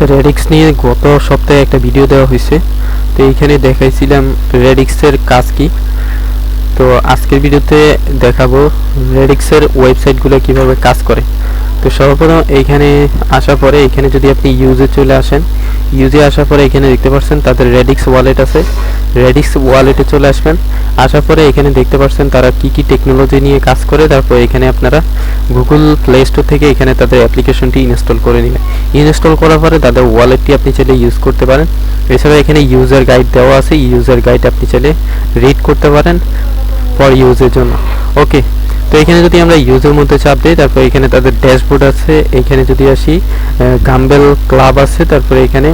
আচ্ছা, রেডিক্স নিয়ে গত সপ্তাহে একটা ভিডিও দেওয়া হয়েছে, তো এইখানে দেখাইছিলাম রেডিক্সের কাজ কি। তো আজকের ভিডিওতে দেখাবো রেডিক্সের ওয়েবসাইটগুলো কিভাবে কাজ করে। তো সর্বপ্রথম এইখানে আসার পরে এখানে যদি আপনি ইউজে চলে আসেন, ইউজে আসার পরে এখানে দেখতে পাচ্ছেন তাদের রেডিক্স ওয়ালেট আছে। রেডিক্স ওয়ালেটে চলে আসবেন, আসার পরে এখানে দেখতে পাচ্ছেন তারা কি কি টেকনোলজি নিয়ে কাজ করে। তারপর এখানে আপনারা গুগল প্লে স্টোর থেকে এখানে তাদের অ্যাপ্লিকেশনটি ইনস্টল করে নেবেন। ইনস্টল করার পরে তাদের ওয়ালেটটি আপনি চাইলে ইউজ করতে পারেন। এছাড়া এখানে ইউজার গাইড দেওয়া আছে, ইউজার গাইড আপনি চাইলে রিড করতে পারেন ফর ইউজের জন্য। ওকে, তো এখানে যদি আমরা ইউজের মধ্যে চাপ দিই, তারপর এখানে তাদের ড্যাশবোর্ড আছে। এখানে যদি আসি গাম্বেল ক্লাব আছে। তারপরে এখানে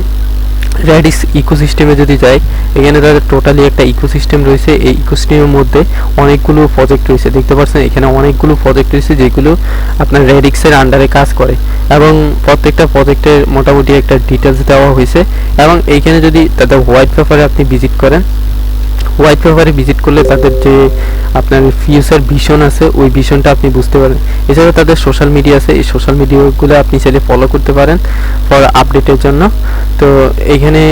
রেডিক্স ইকোসিস্টেমে যদি যাই, এখানে তাদের টোটালি একটা ইকোসিস্টেম রয়েছে। এই ইকোসিস্টেমের মধ্যে অনেকগুলো প্রজেক্ট রয়েছে, দেখতে পাচ্ছেন এখানে অনেকগুলো প্রজেক্ট রয়েছে যেগুলো আপনার রেডিক্সের আন্ডারে কাজ করে, এবং প্রত্যেকটা প্রজেক্টের মোটামুটি একটা ডিটেলস দেওয়া হয়েছে। এবং এইখানে যদি তাদের হোয়াইট পেপারে আপনি ভিজিট করেন, হোয়াইট পেপারে ভিজিট করলে তাদের যে আপনার ফিউচার ভিশন আছে ওই ভিশনটা আপনি বুঝতে পারেন। এছাড়া তাদের সোশ্যাল মিডিয়া আছে, এই সোশ্যাল মিডিয়াগুলো আপনি চাইলে ফলো করতে পারেন ফর আপডেটের জন্য। তো এখানে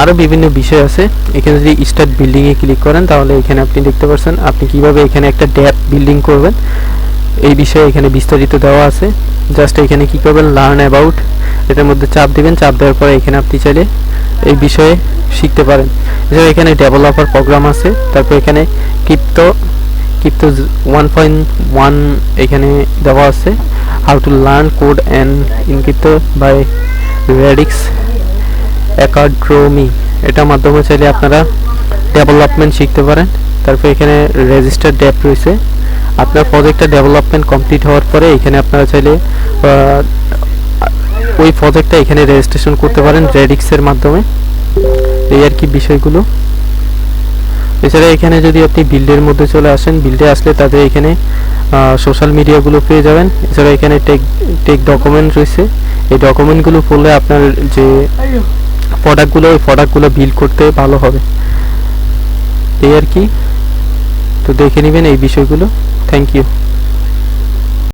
আরও বিভিন্ন বিষয় আছে। এখানে যদি স্টার্ট বিল্ডিংয়ে ক্লিক করেন, তাহলে এখানে আপনি দেখতে পাচ্ছেন আপনি কিভাবে এখানে একটা ড্যাপ বিল্ডিং করবেন এই বিষয়ে এখানে বিস্তারিত দেওয়া আছে। জাস্ট এখানে কী করবেন, লার্ন অ্যাবাউট, এটার মধ্যে চাপ দিবেন। চাপ দেওয়ার পরে এখানে আপনি চাইলে এই বিষয়ে শিখতে পারেন। এছাড়া এখানে ডেভেলপার প্রোগ্রাম আছে। তারপর এখানে ক্রিপ্টো 1.1 এখানে দেওয়া আছে, how to learn code and encrypto by Radix Academy, এটার মাধ্যমে চাইলে আপনারা ডেভেলপমেন্ট শিখতে পারেন। তারপর এখানে রেজিস্টার ডেট রয়েছে। আপনার প্রজেক্টটা ডেভেলপমেন্ট কমপ্লিট হওয়ার পরে এখানে আপনারা চাইলে ওই প্রজেক্টটা এখানে রেজিস্ট্রেশন করতে পারেন রেডিক্সের মাধ্যমে। এই আর কি বিষয়গুলো। এছাড়া এখানে যদি আপনি বিল্ডের মধ্যে চলে আসেন, বিল্ডে আসলে তাদের এখানে সোশ্যাল মিডিয়াগুলো পেয়ে যাবেন। এছাড়া এখানে টেক ডকুমেন্ট রয়েছে, এই ডকুমেন্টগুলো পড়লে আপনার যে প্রোডাক্টগুলো ওই প্রোডাক্টগুলো বিল্ড করতে ভালো হবে। এই আর কি, তো দেখে নেবেন এই বিষয়গুলো। Thank you.